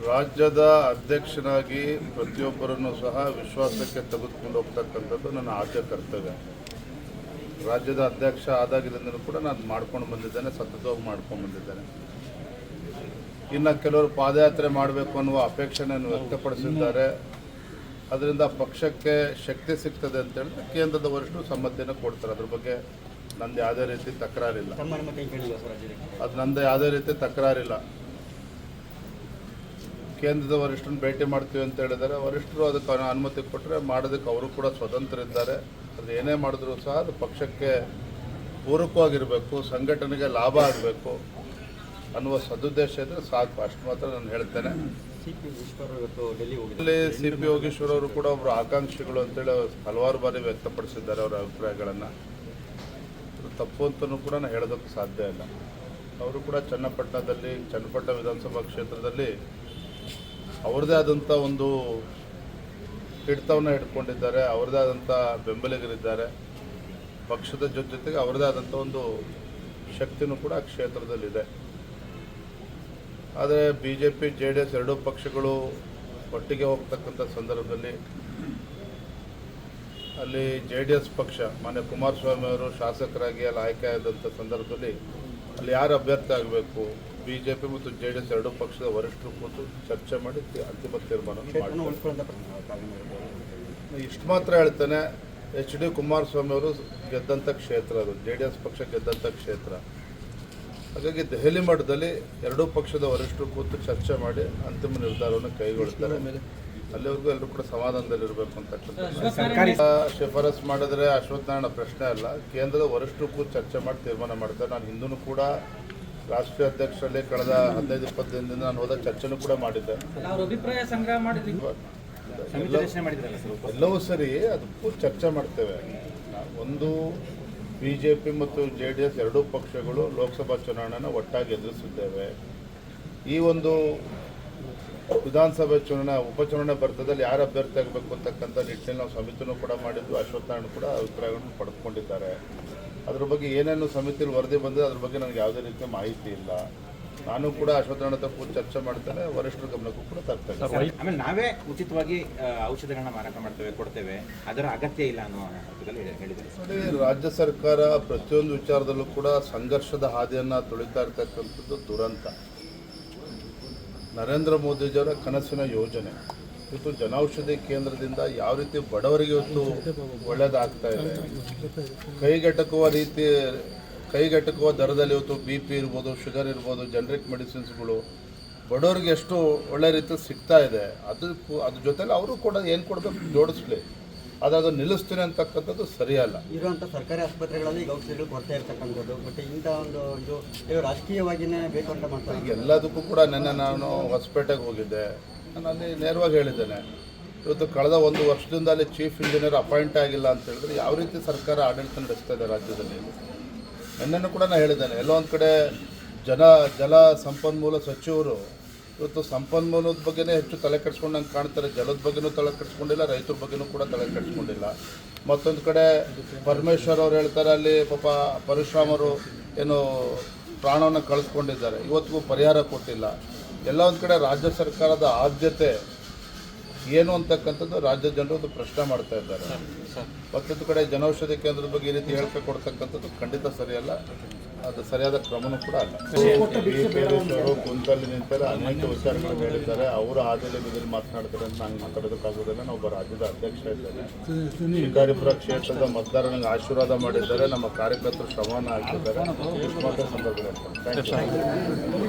ರಾಜ್ಯದ ಅಧ್ಯಕ್ಷನಾಗಿ ಪ್ರತಿಯೊಬ್ಬರನ್ನು ಸಹ ವಿಶ್ವಾಸಕ್ಕೆ ತೆಗೆದುಕೊಂಡು ಹೋಗ್ತಕ್ಕಂಥದ್ದು ನನ್ನ ಆದ್ಯ ಕರ್ತವ್ಯ. ರಾಜ್ಯದ ಅಧ್ಯಕ್ಷ ಆದಾಗಿನಿಂದಲೂ ಕೂಡ ನಾನು ಮಾಡ್ಕೊಂಡು ಬಂದಿದ್ದೇನೆ, ಸತತವಾಗಿ ಮಾಡ್ಕೊಂಡು ಬಂದಿದ್ದೇನೆ. ಇನ್ನು ಕೆಲವರು ಪಾದಯಾತ್ರೆ ಮಾಡಬೇಕು ಅನ್ನುವ ಅಪೇಕ್ಷೆಯನ್ನು ವ್ಯಕ್ತಪಡಿಸಿದ್ದಾರೆ. ಅದರಿಂದ ಪಕ್ಷಕ್ಕೆ ಶಕ್ತಿ ಸಿಗ್ತದೆ ಅಂತ ಹೇಳಿದ್ರೆ ಕೇಂದ್ರದ ವರಿಷ್ಠರು ಸಮ್ಮತಿಯನ್ನು ಕೊಡ್ತಾರೆ. ಅದ್ರ ಬಗ್ಗೆ ನಂದು ಯಾವುದೇ ರೀತಿ ತಕರಾರಿಲ್ಲ. ಅದು ನಂದು ಯಾವುದೇ ರೀತಿ ತಕರಾರಿಲ್ಲ. ಕೇಂದ್ರದ ವರಿಷ್ಠರನ್ನು ಭೇಟಿ ಮಾಡ್ತೀವಿ ಅಂತ ಹೇಳಿದರೆ ವರಿಷ್ಠರು ಅದಕ್ಕೆ ಅನುಮತಿ ಕೊಟ್ಟರೆ ಮಾಡೋದಕ್ಕೆ ಅವರು ಕೂಡ ಸ್ವತಂತ್ರ ಇದ್ದಾರೆ. ಅದು ಏನೇ ಮಾಡಿದ್ರು ಸಹ ಅದು ಪಕ್ಷಕ್ಕೆ ಪೂರಕವಾಗಿರಬೇಕು, ಸಂಘಟನೆಗೆ ಲಾಭ ಆಗಬೇಕು ಅನ್ನುವ ಸದುದ್ದೇಶ ಇದ್ದರೆ ಸಾಕು. ಅಷ್ಟು ಮಾತ್ರ ನಾನು ಹೇಳ್ತೇನೆ. ಇಲ್ಲಿ ಸಿ ಪಿ ಯೋಗೇಶ್ವರ್ ಅವರು ಕೂಡ ಒಬ್ಬರು ಆಕಾಂಕ್ಷಿಗಳು ಅಂತೇಳಿ ಹಲವಾರು ಬಾರಿ ವ್ಯಕ್ತಪಡಿಸಿದ್ದಾರೆ ಅವರ ಅಭಿಪ್ರಾಯಗಳನ್ನು. ತಪ್ಪು ಅಂತಲೂ ಕೂಡ ನಾನು ಹೇಳೋದಕ್ಕೆ ಸಾಧ್ಯ ಇಲ್ಲ. ಅವರು ಕೂಡ ಚನ್ನಪಟ್ಟಣ ವಿಧಾನಸಭಾ ಕ್ಷೇತ್ರದಲ್ಲಿ ಅವ್ರದ್ದೇ ಆದಂಥ ಒಂದು ಹಿಡಿತವನ್ನು ಇಟ್ಕೊಂಡಿದ್ದಾರೆ, ಅವ್ರದ್ದೇ ಆದಂಥ ಬೆಂಬಲಿಗರಿದ್ದಾರೆ. ಪಕ್ಷದ ಜೊತೆಗೆ ಅವ್ರದ್ದೇ ಆದಂಥ ಒಂದು ಶಕ್ತಿನೂ ಕೂಡ ಆ ಕ್ಷೇತ್ರದಲ್ಲಿದೆ. ಆದರೆ BJP JDS ಎರಡೂ ಪಕ್ಷಗಳು ಒಟ್ಟಿಗೆ ಹೋಗ್ತಕ್ಕಂಥ ಸಂದರ್ಭದಲ್ಲಿ ಅಲ್ಲಿ JDS ಪಕ್ಷ ಮಾನ್ಯ ಕುಮಾರಸ್ವಾಮಿ ಅವರು ಶಾಸಕರಾಗಿ ಅಲ್ಲಿ ಆಯ್ಕೆ ಆದಂಥ ಸಂದರ್ಭದಲ್ಲಿ ಅಲ್ಲಿ ಯಾರು ಅಭ್ಯರ್ಥಿ ಆಗಬೇಕು, BJP ಮತ್ತು JDS ಎರಡೂ ಪಕ್ಷದ ವರಿಷ್ಠರು ಕೂತು ಚರ್ಚೆ ಮಾಡಿ ಅಂತಿಮ ತೀರ್ಮಾನ ಇಷ್ಟು ಮಾತ್ರ ಹೇಳ್ತೇನೆ. HD ಕುಮಾರಸ್ವಾಮಿ ಅವರು ಗೆದ್ದಂಥ ಕ್ಷೇತ್ರ, ಅದು JDS ಪಕ್ಷ ಗೆದ್ದಂಥ ಕ್ಷೇತ್ರ. ಹಾಗಾಗಿ ದೆಹಲಿ ಮಟ್ಟದಲ್ಲಿ ಎರಡೂ ಪಕ್ಷದ ವರಿಷ್ಠರು ಕೂತು ಚರ್ಚೆ ಮಾಡಿ ಅಂತಿಮ ನಿರ್ಧಾರವನ್ನು ಕೈಗೊಳ್ತಾರೆ. ಅಲ್ಲಿವರೆಗೂ ಎಲ್ಲರೂ ಕೂಡ ಸಮಾಧಾನದಲ್ಲಿರಬೇಕು ಅಂತಕ್ಕಂಥ ಶಿಫಾರಸ್ ಮಾಡಿದ್ರೆ ಅಶ್ವತ್ಥನಾರಾಯಣ ಪ್ರಶ್ನೆ ಅಲ್ಲ. ಕೇಂದ್ರದ ವರಿಷ್ಠರು ಕೂತು ಚರ್ಚೆ ಮಾಡಿ ತೀರ್ಮಾನ ಮಾಡ್ತಾರೆ. ನಾನು ಹಿಂದೂ ಕೂಡ ರಾಷ್ಟ್ರೀಯ ಅಧ್ಯಕ್ಷರಲ್ಲಿ ಕಳೆದ 15-20 ದಿನದಿಂದ ನಾನು ಹೋದ ಚರ್ಚೆನೂ ಕೂಡ ಮಾಡಿದ್ದೆ. ಎಲ್ಲವೂ ಸರಿ, ಅದಕ್ಕೂ ಚರ್ಚೆ ಮಾಡ್ತೇವೆ. ಒಂದು BJP ಮತ್ತು JDS ಎರಡೂ ಪಕ್ಷಗಳು ಲೋಕಸಭಾ ಚುನಾವಣೆಯನ್ನು ಒಟ್ಟಾಗಿ ಎದುರಿಸಿದ್ದೇವೆ. ಈ ಒಂದು ವಿಧಾನಸಭೆ ಉಪಚುನಾವಣೆ ಬರ್ತದಲ್ಲಿ ಯಾರು ಅಭ್ಯರ್ಥಿ ಆಗಬೇಕು ಅಂತಕ್ಕಂಥ ನಿಟ್ಟಿನಲ್ಲಿ ನಾವು ಸಮಿತಿನೂ ಕೂಡ ಮಾಡಿದ್ದು. ಅಶ್ವತ್ಥನಾರಾಯಣ ಕೂಡ ಅಭಿಪ್ರಾಯಗಳನ್ನು ಪಡೆದುಕೊಂಡಿದ್ದಾರೆ. ಅದ್ರ ಬಗ್ಗೆ ಏನೇನು ಸಮಿತಿಯಲ್ಲಿ ವರದಿ ಬಂದಿದೆ ಅದ್ರ ಬಗ್ಗೆ ನನಗೆ ಯಾವುದೇ ರೀತಿಯ ಮಾಹಿತಿ ಇಲ್ಲ. ನಾನು ಕೂಡ ಅಶ್ವತ್ಥನಾರಾಯಣ ಹತ್ರ ಕೂಡ ಚರ್ಚೆ ಮಾಡ್ತೇನೆ, ವರಿಷ್ಠರ ಗಮನಕ್ಕೂ ಕೂಡ ತರ್ತೇನೆ. ಆಮೇಲೆ ನಾವೇ ಉಚಿತವಾಗಿ ಔಷಧಗಳನ್ನ ಮಾರಾಟ ಕೊಡ್ತೇವೆ, ಅದರ ಅಗತ್ಯ ಇಲ್ಲ ಅನ್ನೋ ಹೇಳಿದ್ದಾರೆ. ನೋಡಿ, ರಾಜ್ಯ ಸರ್ಕಾರ ಪ್ರತಿಯೊಂದು ವಿಚಾರದಲ್ಲೂ ಕೂಡ ಸಂಘರ್ಷದ ಹಾದಿಯನ್ನು ತುಳಿತಾ ಇರ್ತಕ್ಕಂಥದ್ದು ದುರಂತ. ನರೇಂದ್ರ ಮೋದಿಜಿಯವರ ಕನಸಿನ ಯೋಜನೆ ಇವತ್ತು ಜನೌಷಧಿ ಕೇಂದ್ರದಿಂದ ಯಾವ ರೀತಿ ಬಡವರಿಗೆ ಇವತ್ತು ಒಳ್ಳೆಯದಾಗ್ತಾ ಇದೆ. ಕೈಗೆಟಕುವ ದರದಲ್ಲಿ ಇವತ್ತು BP ಇರ್ಬೋದು, ಶುಗರ್ ಇರ್ಬೋದು, ಜನರಿಕ್ ಮೆಡಿಸಿನ್ಸ್ಗಳು ಬಡವರಿಗೆ ಎಷ್ಟು ಒಳ್ಳೆ ರೀತಿ ಸಿಗ್ತಾ ಇದೆ. ಅದ್ರ ಜೊತೆಲಿ ಅವರು ಕೂಡ ಏನು ಕೊಡಬೇಕು ಜೋಡಿಸ್ಲಿ, ಆದರೆ ಅದು ನಿಲ್ಲಿಸ್ತೀನಿ ಅಂತಕ್ಕಂಥದ್ದು ಸರಿಯಲ್ಲ. ಇರುವಂಥ ಸರ್ಕಾರಿ ಆಸ್ಪತ್ರೆಗಳಲ್ಲಿ ಈಗ ಔಷಧಿಗಳು ಕೊಡ್ತಾ ಇರ್ತಕ್ಕಂಥದ್ದು, ಬಟ್ ಇಂಥ ಒಂದು ಇದು ರಾಜಕೀಯವಾಗಿಯೇ ಬೇಕು ಅಂತ ಮಾಡ್ತಾರೆ. ಎಲ್ಲದಕ್ಕೂ ಕೂಡ ನೆನ್ನೆ ನಾನು ಹೊಸಪೇಟೆಗೆ ಹೋಗಿದ್ದೆ. ನಾನು ಅಲ್ಲಿ ನೇರವಾಗಿ ಹೇಳಿದ್ದೇನೆ, ಇವತ್ತು ಕಳೆದ 1 ವರ್ಷದಿಂದ ಅಲ್ಲಿ ಚೀಫ್ ಇಂಜಿನಿಯರ್ ಅಪಾಯಿಂಟ್ ಆಗಿಲ್ಲ ಅಂತ ಹೇಳಿದ್ರೆ ಯಾವ ರೀತಿ ಸರ್ಕಾರ ಆಡಳಿತ ನಡೆಸ್ತಾ ಇದೆ ರಾಜ್ಯದಲ್ಲಿ. ನೆನ್ನೆನೂ ಕೂಡ ನಾನು ಹೇಳಿದ್ದೇನೆ, ಎಲ್ಲೋ ಒಂದು ಕಡೆ ಜಲ ಸಂಪನ್ಮೂಲ ಸಚಿವರು ಇವತ್ತು ಸಂಪನ್ಮೂಲದ ಬಗ್ಗೆನೇ ಹೆಚ್ಚು ತಲೆ ಕೆಡಿಸ್ಕೊಂಡಂಗೆ ಕಾಣ್ತಾರೆ. ಜಲದ ಬಗ್ಗೆನೂ ತಲೆ ಕೆಡಿಸ್ಕೊಂಡಿಲ್ಲ, ರೈತರ ಬಗ್ಗೆನೂ ಕೂಡ ತಲೆ ಕೆಡಿಸ್ಕೊಂಡಿಲ್ಲ. ಮತ್ತೊಂದು ಕಡೆ ಪರಮೇಶ್ವರ್ ಅವರು ಹೇಳ್ತಾರೆ, ಅಲ್ಲಿ ಪಾಪ ಪರಶುರಾಮರು ಏನು ಪ್ರಾಣವನ್ನು ಕಳೆದುಕೊಂಡಿದ್ದಾರೆ, ಇವತ್ತಿಗೂ ಪರಿಹಾರ ಕೊಟ್ಟಿಲ್ಲ. ಎಲ್ಲ ಒಂದು ಕಡೆ ರಾಜ್ಯ ಸರ್ಕಾರದ ಆದ್ಯತೆ ಏನು ಅಂತಕ್ಕಂಥದ್ದು ರಾಜ್ಯ ಜನರು ಪ್ರಶ್ನೆ ಮಾಡ್ತಾ ಇದ್ದಾರೆ. ಮತ್ತೊಂದು ಕಡೆ ಜನೌಷಧಿ ಕೇಂದ್ರದ ಬಗ್ಗೆ ಈ ರೀತಿ ಹೇಳಿಕೆ ಕೊಡ್ತಕ್ಕಂಥದ್ದು ಖಂಡಿತ ಸರಿಯಲ್ಲ, ಅದು ಸರಿಯಾದ ಕ್ರಮನೂ ಕೂಡ ಅಲ್ಲ. ಅವರು ಕುಂತಲ್ಲಿ ನಿಂತಾರೆ, ಅನೇಕ ವಿಚಾರಗಳನ್ನು ಹೇಳಿದ್ದಾರೆ. ಅವರು ಆದಲ್ಲಿ ಬಿದ್ದಲ್ಲಿ ಮಾತನಾಡ್ತಾರೆ ಅಂತ ನಾನು ಮಾತಾಡೋದಕ್ಕಾಗೋದಿಲ್ಲ. ನಾನು ಒಬ್ಬ ರಾಜ್ಯದ ಅಧ್ಯಕ್ಷ ಇದ್ದೇನೆ. ಶಿಕಾರಿಪುರ ಕ್ಷೇತ್ರದ ಮತದಾರ ನನಗೆ ಆಶೀರ್ವಾದ ಮಾಡಿದ್ದಾರೆ, ನಮ್ಮ ಕಾರ್ಯಕರ್ತರು ಶ್ರಮವನ್ನು ಹಾಕಿದ್ದಾರೆ. ಇಷ್ಟು ಮಾತ್ರ ಸಂದರ್ಭದಲ್ಲಿ